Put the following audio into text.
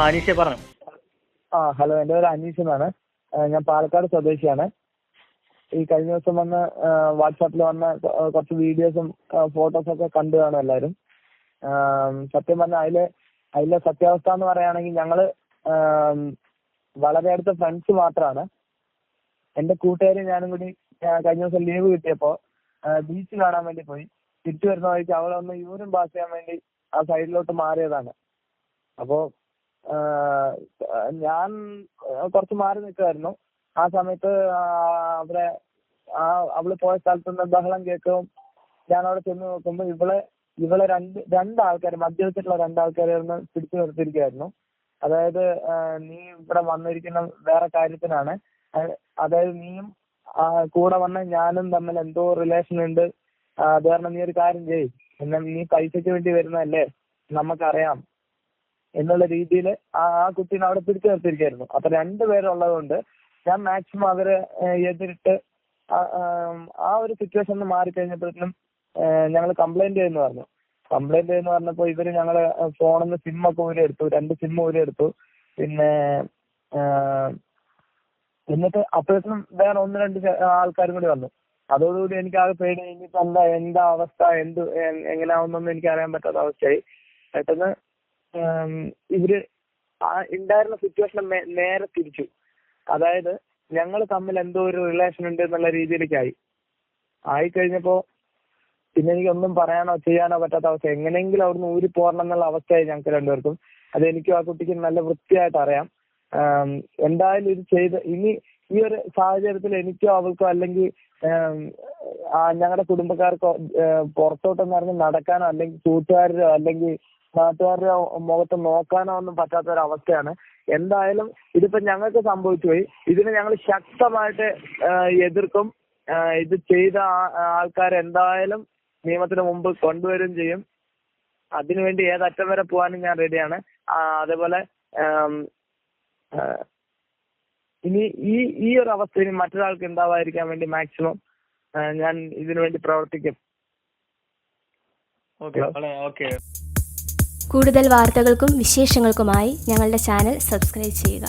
അനീഷെ പറഞ്ഞു. ഹലോ, എൻ്റെ പേര് അനീഷ് എന്നാണ്. ഞാൻ പാലക്കാട് സ്വദേശിയാണ്. ഈ കഴിഞ്ഞ ദിവസം വന്ന് വാട്സാപ്പിൽ വന്ന കുറച്ച് വീഡിയോസും ഫോട്ടോസൊക്കെ കണ്ടു കാണും എല്ലാവരും. സത്യം പറഞ്ഞാൽ അതിലെ സത്യാവസ്ഥ എന്ന് പറയുകയാണെങ്കിൽ ഞങ്ങൾ വളരെ അടുത്ത ഫ്രണ്ട്സ് മാത്രമാണ്. എൻ്റെ കൂട്ടുകാരും ഞാനും കൂടി കഴിഞ്ഞ ദിവസം ലീവ് കിട്ടിയപ്പോൾ ബീച്ച് കാണാൻ വേണ്ടി പോയി. തിരിച്ചു വരുന്ന വഴിക്ക് അവളൊന്ന് യൂറിൻ പാസ് ചെയ്യാൻ വേണ്ടി ആ സൈഡിലോട്ട് മാറിയതാണ്. അപ്പോൾ ഞാൻ കുറച്ച് മാറി നിൽക്കുമായിരുന്നു. ആ സമയത്ത് അവിടെ അവള് പോയ സ്ഥലത്ത് നിന്ന് ബഹളം കേൾക്കും. ഞാൻ അവിടെ ചെന്ന് നോക്കുമ്പോൾ ഇവളെ രണ്ടാൾക്കാർ, മദ്യപിച്ചിട്ടുള്ള രണ്ടാൾക്കാരെ ഒന്ന് പിടിച്ചു നിർത്തിയിരിക്കുകയായിരുന്നു. അതായത് നീ ഇവിടെ വന്നിരിക്കുന്ന വേറെ കാര്യത്തിനാണ്, അതായത് നീയും കൂടെ വന്ന ഞാനും തമ്മിൽ എന്തോ റിലേഷൻ ഉണ്ട്, അത് കാരണം നീ ഒരു കാര്യം ചെയ്യ്, പിന്നെ നീ പൈസയ്ക്ക് വേണ്ടി വരുന്നതല്ലേ, നമുക്കറിയാം എന്നുള്ള രീതിയിൽ ആ കുട്ടീനെ അവിടെ പിടിച്ചു നിർത്തിയിരിക്കുകയായിരുന്നു. അപ്പൊ രണ്ടുപേരുള്ളത് കൊണ്ട് ഞാൻ മാക്സിമം അവരെ എതിരിട്ട് ആ ഒരു സിറ്റുവേഷൻ ഒന്ന് മാറിക്കഴിഞ്ഞപ്പോഴത്തേനും ഞങ്ങൾ കംപ്ലൈന്റ് ചെയ്യുന്നു പറഞ്ഞു. കംപ്ലൈന്റ് ചെയ്യുന്നു പറഞ്ഞപ്പോൾ ഇവര് ഞങ്ങളെ ഫോണിൽ നിന്ന് സിമ്മൊക്കെ ഊരിയെടുത്തു, 2 സിം ഊരിയെടുത്തു. പിന്നെ എന്നിട്ട് അപ്പോഴത്തേനും വേറെ 1-2 ആൾക്കാരും കൂടി വന്നു. അതോടുകൂടി എനിക്ക് ആകെ പേടി. ഇനിയിപ്പോ എന്താ അവസ്ഥ, എങ്ങനെയാവുന്നൊന്നും എനിക്ക് അറിയാൻ പറ്റാത്ത അവസ്ഥയായി. പെട്ടെന്ന് ഇവര് ഉണ്ടായിരുന്ന സിറ്റുവേഷൻ നേരെ തിരിച്ചു. അതായത് ഞങ്ങൾ തമ്മിൽ എന്തോ ഒരു റിലേഷൻ ഉണ്ട് എന്നുള്ള രീതിയിലേക്കായി. ആയിക്കഴിഞ്ഞപ്പോ പിന്നെ എനിക്കൊന്നും പറയാനോ ചെയ്യാനോ പറ്റാത്ത അവസ്ഥ. എങ്ങനെയെങ്കിലും അവിടുന്ന് ഊരി പോരണം എന്നുള്ള അവസ്ഥയായി ഞങ്ങൾക്ക് രണ്ടുപേർക്കും. അത് എനിക്കും ആ കുട്ടിക്ക് നല്ല വൃത്തിയായിട്ട് അറിയാം. എന്തായാലും ഇത് ചെയ്ത് ഇനി ഈ ഒരു സാഹചര്യത്തിൽ എനിക്കോ അവൾക്കോ അല്ലെങ്കിൽ ഞങ്ങളുടെ കുടുംബക്കാർക്കോ പുറത്തോട്ടെന്ന് പറഞ്ഞ് നടക്കാനോ അല്ലെങ്കിൽ കൂട്ടുകാരോ അല്ലെങ്കിൽ നാട്ടുകാരുടെ മുഖത്ത് നോക്കാനോ ഒന്നും പറ്റാത്ത ഒരു അവസ്ഥയാണ്. എന്തായാലും ഇതിപ്പോ ഞങ്ങൾക്ക് സംഭവിച്ചു പോയി. ഇതിനെ ഞങ്ങൾ ശക്തമായിട്ട് എതിർക്കും. ഇത് ചെയ്ത ആൾക്കാരെ എന്തായാലും നിയമത്തിന് മുമ്പ് കൊണ്ടുവരികയും ചെയ്യും. അതിനുവേണ്ടി ഏതറ്റം വരെ പോകാനും ഞാൻ റെഡിയാണ്. അതേപോലെ ഇനി ഈ ഒരു അവസ്ഥ ഇനി മറ്റൊരാൾക്ക് ഉണ്ടാവാതിരിക്കാൻ വേണ്ടി മാക്സിമം ഞാൻ ഇതിനു വേണ്ടി പ്രവർത്തിക്കും. കൂടുതൽ വാർത്തകൾക്കും വിശേഷങ്ങൾക്കുമായി ഞങ്ങളുടെ ചാനൽ സബ്സ്ക്രൈബ് ചെയ്യുക.